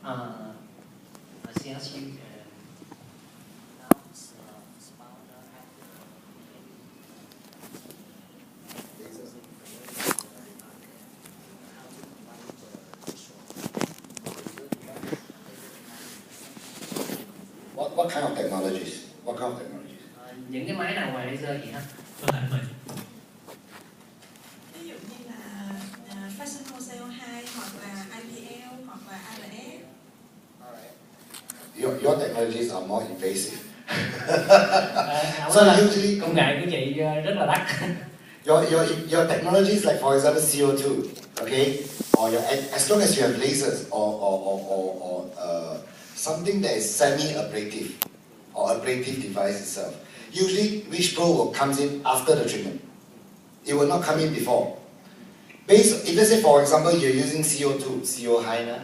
What kind of technologies? What kind of technologies? Những cái máy nào ngoài laser vậy hả? Ví dụ như là fractional CO2 hoặc là IPL hoặc là ARF. Your technologies are more invasive. So usually công nghệ của chị rất là đắt. Your technologies, like for example CO2, okay, or as long as you have lasers or something that is semi-abrasive or abrasive device itself. Usually, which probe comes in after the treatment. It will not come in before. If let's say, for example, you're using CO2, CO high now.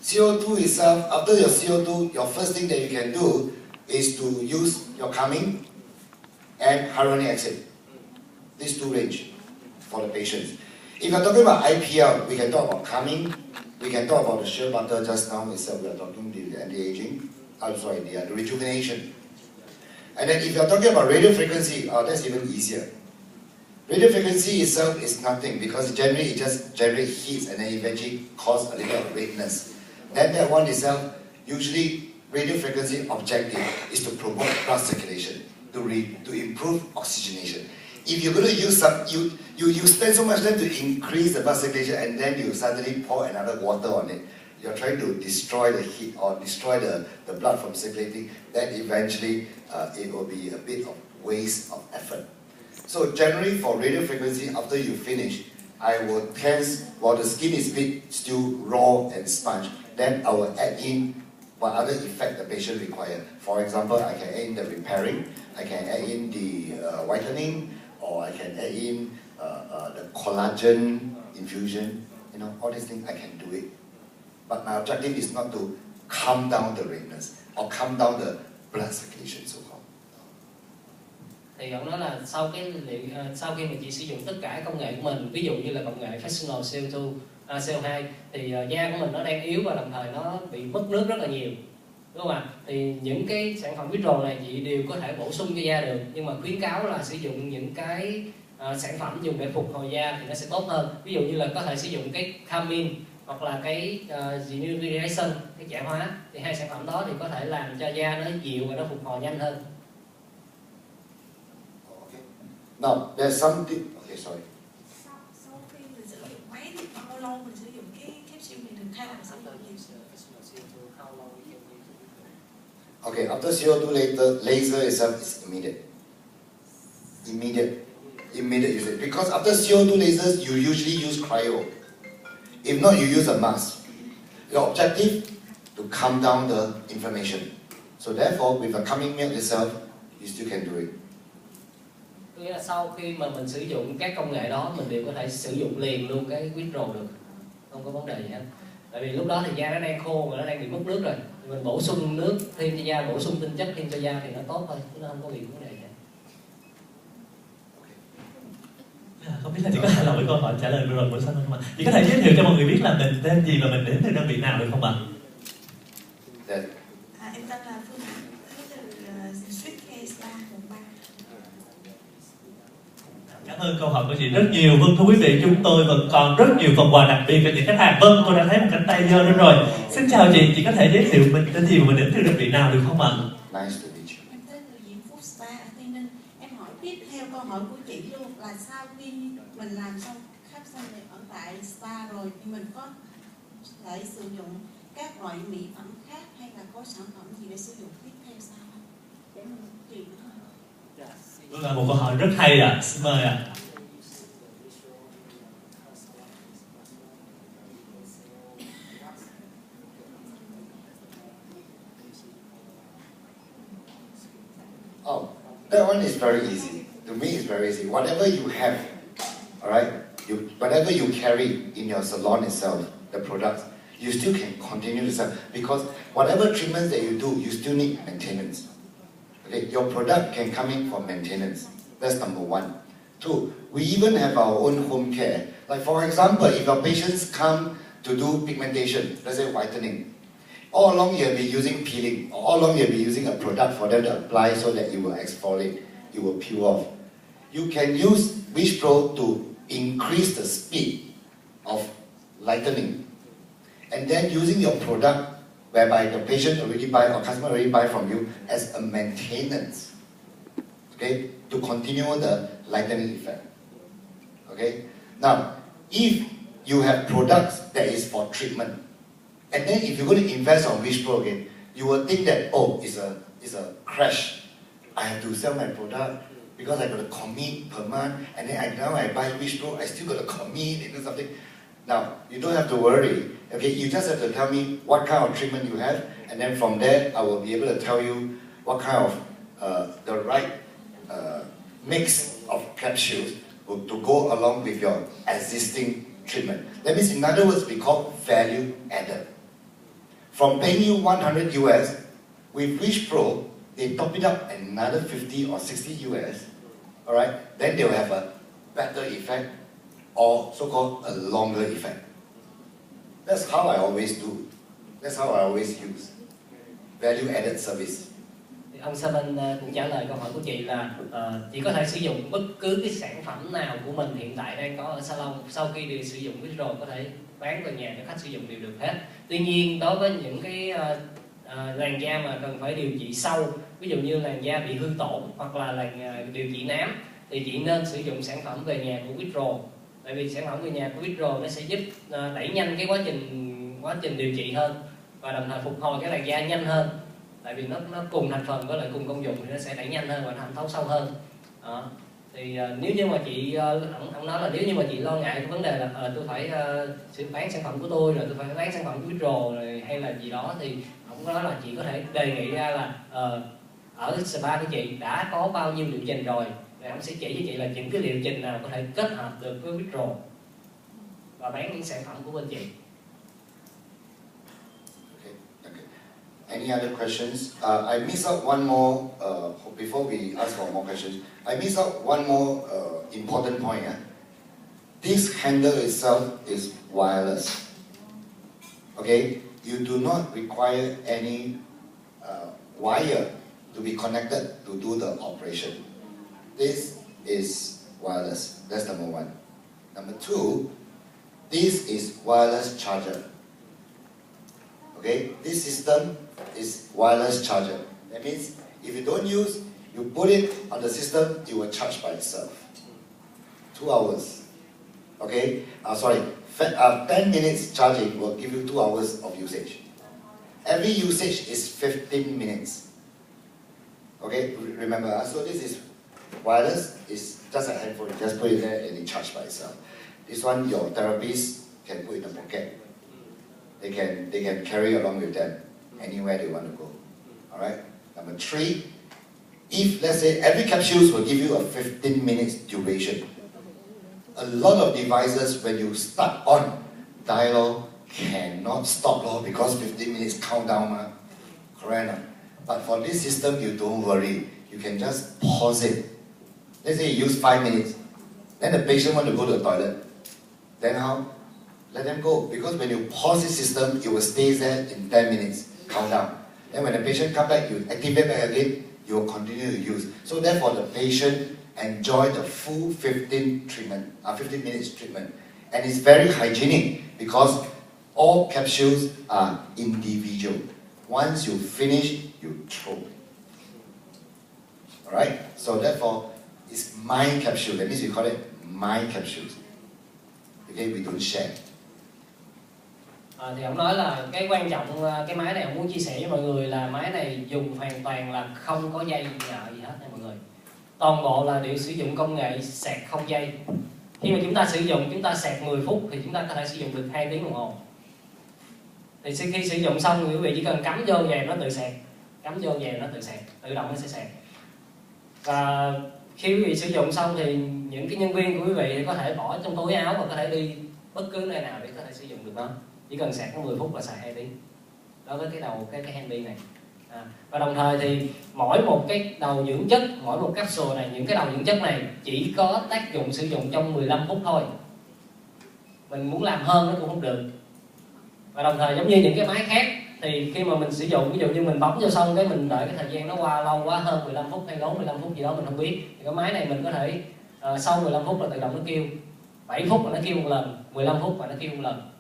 CO2 itself, after your CO2, your first thing that you can do is to use your calming and hyaluronic acid. These two range for the patients. If you're talking about IPL, we can talk about calming. We can talk about the shea butter just now itself. We are talking the anti-aging. I'm sorry, the rejuvenation. And then if you're talking about radio frequency, that's even easier. Radio frequency itself is nothing because generally it just generates heat and then eventually cause a little redness. Then that one itself, usually radio frequency objective is to promote blood circulation, to improve oxygenation. If you're going to use you spend so much time to increase the blood circulation and then you suddenly pour another water on it, you're trying to destroy the heat or destroy the blood from circulating, then eventually it will be a bit of waste of effort. So generally for radio frequency, after you finish, I will tense, while the skin is still raw and sponge, then I will add in what other effect the patient requires. For example, I can add in the repairing, I can add in the whitening, or I can add in the collagen infusion, all these things I can do it. But my objective is not to calm down the redness or calm down the blood circulation so called. Thì ông nói là sau khi mà chị sử dụng tất cả công nghệ của mình, ví dụ như là công nghệ fractional CO2 thì da của mình nó đang yếu và đồng thời nó bị mất nước rất là nhiều, đúng không ạ? Thì những cái sản phẩm Vitro này chị đều có thể bổ sung cho da được, nhưng mà khuyến cáo là sử dụng những cái sản phẩm dùng để phục hồi da thì nó sẽ tốt hơn. Ví dụ như là có thể sử dụng cái Calming hoặc là cái rejuvenation, cái trẻ hóa, thì hai sản phẩm đó thì có thể làm cho da nó dịu và nó phục hồi nhanh hơn. Now, there's something. Okay, sorry. Sau khi mình sử dụng máy thì bao lâu mình sử dụng cái capsule này được thay bằng sử dụng gì? Okay, after CO2 laser itself is immediate. Immediate usage. Because after CO2 lasers, you usually use cryo. If not, you use a mask. Your objective to calm down the inflammation. So therefore, with the calming milk itself, you still can do it. Nghĩa là sau khi mà mình sử dụng các công nghệ đó, mình đều có thể sử dụng liền luôn cái Vitro được, không có vấn đề gì hết. Tại vì lúc đó thì da nó đang khô và nó đang bị mất nước rồi, mình bổ sung nước thêm cho da, bổ sung tinh chất thêm cho da thì nó tốt thôi, nó không có bị vấn đề gì. Không biết là chị có thể lỗi câu hỏi trả lời vừa rồi của Sơn không ạ? Chị có thể giới thiệu cho mọi người biết là mình tên gì và mình đến từ đơn vị nào được không ạ? Em tên là Phương Hằng, đến từ Sweet Case 3 quận 3. Cảm ơn câu hỏi của chị rất nhiều. Vâng, thưa quý vị, chúng tôi vẫn còn rất nhiều phần quà đặc biệt cho những khách hàng. Vâng, tôi đã thấy một cánh tay giơ lên rồi. Xin chào chị có thể giới thiệu mình tên gì và mình đến từ đơn vị nào được không ạ? Nice to meet you. Em tên là Diễm Phúc Spa ở Tây Ninh. Em hỏi tiếp theo câu hỏi của chị luôn là sau khi mình làm xong khắp xong này ở tại spa rồi thì mình có thể sử dụng các loại mỹ phẩm khác hay là có sản phẩm gì để sử dụng tiếp theo sao không? Để mình chị nữa. Vâng, là một câu hỏi rất hay ạ. Xin mời ạ. Oh, that one is very easy. To me, it's very easy. Whatever you have, all right, whatever you carry in your salon itself, the products, you still can continue to sell because whatever treatments that you do, you still need maintenance. Okay, your product can come in for maintenance. That's number one. Two, we even have our own home care. Like for example, if your patients come to do pigmentation, let's say whitening, all along you have been using peeling, or all along you have been using a product for them to apply so that it will exfoliate, it will peel off. You can use Wish Pro to increase the speed of lightening. And then using your product, whereby the patient already buy or customer already buy from you as a maintenance, okay, to continue the lightening effect. Okay. Now, if you have products that is for treatment, and then if you're going to invest on Wish Pro again, you will think that, oh, it's a crash. I have to sell my product because I got to commit per month, and then now I buy Wish Pro, I still got to commit and do something. Now, you don't have to worry. Okay, you just have to tell me what kind of treatment you have, and then from there, I will be able to tell you what kind of the right mix of capsules to go along with your existing treatment. That means, in other words, we call value added. From paying you 100 US, with Wish Pro, they top it up another 50 or 60 US, all right? Then they will have a better effect, or so-called a longer effect. That's how I always do. That's how I always use value added service. Ông Saban cũng trả lời câu hỏi của chị là chị có thể sử dụng bất cứ cái sản phẩm nào của mình hiện tại đang có ở salon, sau khi đi sử dụng Wish rồi có thể bán về nhà cho khách sử dụng đều được hết. Tuy nhiên đối với những cái làn da mà cần phải điều trị sâu, ví dụ như làn da bị hư tổn hoặc là làn điều trị nám, thì chị nên sử dụng sản phẩm về nhà của Wish Pro. Tại vì sản phẩm về nhà của Wish Pro nó sẽ giúp đẩy nhanh cái quá trình điều trị hơn, và đồng thời phục hồi cái làn da nhanh hơn. Tại vì nó cùng thành phần với lại cùng công dụng thì nó sẽ đẩy nhanh hơn và thẩm thấu sâu hơn. Đó. Thì nếu như mà chị ông nói là nếu như mà chị lo ngại cái vấn đề là tôi phải bán sản phẩm của tôi, rồi tôi phải bán sản phẩm của Wish rồi hay là gì đó, thì ông nói là chị có thể đề nghị ra là ở spa của chị đã có bao nhiêu liệu trình rồi, thì ông sẽ chỉ cho chị là những cái liệu trình nào có thể kết hợp được với Wish Pro và bán những sản phẩm của bên chị. Any other questions? I missed out one more, before we ask for more questions, I missed out one more important point. This handle itself is wireless. Okay? You do not require any wire to be connected to do the operation. This is wireless. That's number one. Number two, this is wireless charger. Okay? This system is wireless charger. That means if you don't use, you put it on the system, it will charge by itself. 2 hours. Okay? 10 minutes charging will give you 2 hours of usage. Every usage is 15 minutes. Okay? Remember, so this is wireless, it's just a handphone. You just put it there and it charges by itself. This one, your therapist can put in a pocket. They can carry along with them anywhere they want to go. All right. Number three, if let's say every capsule will give you a 15 minutes duration, a lot of devices when you start on dialogue cannot stop because 15 minutes countdown, correct? But for this system, you don't worry. You can just pause it. Let's say you use 5 minutes, then the patient want to go to the toilet. Then how? Let them go, because when you pause the system, it will stay there in 10 minutes, countdown. Then when the patient comes back, you activate back again, you will continue to use. So therefore, the patient enjoy the full 15 minutes treatment. And it's very hygienic, because all capsules are individual. Once you finish, you throw. Alright? So therefore, it's my capsule. That means we call it my capsules. Okay, we don't share. Thì ông nói là cái quan trọng, cái máy này ông muốn chia sẻ với mọi người là máy này dùng hoàn toàn là không có dây nhợ gì hết nha mọi người. Toàn bộ là đều sử dụng công nghệ sạc không dây. Khi mà chúng ta sử dụng, chúng ta sạc 10 phút thì chúng ta có thể sử dụng được 2 tiếng đồng hồ. Thì khi sử dụng xong quý vị chỉ cần cắm vô về nó tự sạc, cắm vô về nó tự sạc, tự động nó sẽ sạc. Và khi quý vị sử dụng xong thì những cái nhân viên của quý vị có thể bỏ trong túi áo và có thể đi bất cứ nơi nào để có thể sử dụng được nó. Chỉ cần sạc có 10 phút là xài 2 tiếng. Đó với cái handy này. Và đồng thời thì mỗi một cái đầu dưỡng chất, mỗi một capsule này, những cái đầu dưỡng chất này chỉ có tác dụng sử dụng trong 15 phút thôi. Mình muốn làm hơn nó cũng không được. Và đồng thời giống như những cái máy khác thì khi mà mình sử dụng, ví dụ như mình bấm vô xong cái mình đợi cái thời gian nó qua lâu quá, hơn 15 phút hay lố 15 phút gì đó mình không biết, thì cái máy này mình có thể sau 15 phút là tự động nó kêu, 7 phút là nó kêu một lần, 15 phút là nó kêu một lần,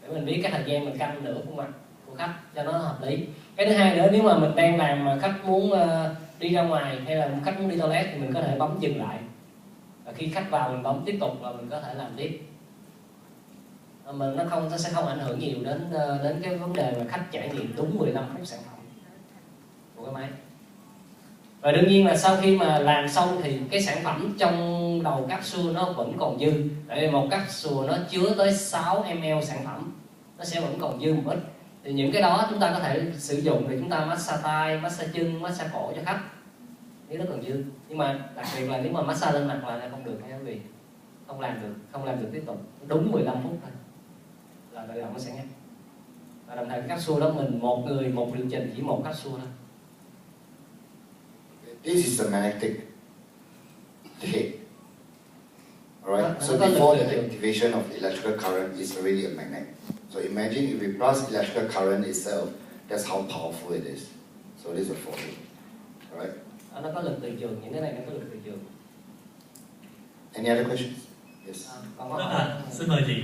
để mình biết cái thời gian mình canh nửa khuôn mặt của khách cho nó hợp lý. Cái thứ hai nữa, nếu mà mình đang làm mà khách muốn đi ra ngoài hay là khách muốn đi toilet thì mình có thể bấm dừng lại, và khi khách vào mình bấm tiếp tục là mình có thể làm tiếp. Mình nó sẽ không ảnh hưởng nhiều đến cái vấn đề mà khách trải nghiệm đúng 15 phút sản phẩm của cái máy. Và đương nhiên là sau khi mà làm xong thì cái sản phẩm trong đầu capsule nó vẫn còn dư, tại vì một capsule nó chứa tới 6 ml sản phẩm, nó sẽ vẫn còn dư một ít. Thì những cái đó chúng ta có thể sử dụng để chúng ta massage tay, massage chân, massage cổ cho khách nếu nó còn dư. Nhưng mà đặc biệt là nếu mà massage lên mặt là không được nha quý vị, không làm được tiếp tục, đúng 15 phút thôi là tự động nó sẽ ngắt. Và đồng thời cái capsule đó mình một người một liệu trình, chỉ một capsule thôi. This is a magnetic tape. Alright, so before the activation of electrical current is already a magnet. So imagine if we plus electrical current itself, that's how powerful it is. So this is a 4. Alright? Nó có lực từ trường, những cái này nó có lực từ trường. Any other questions? Yes. Còn Xin mời chị.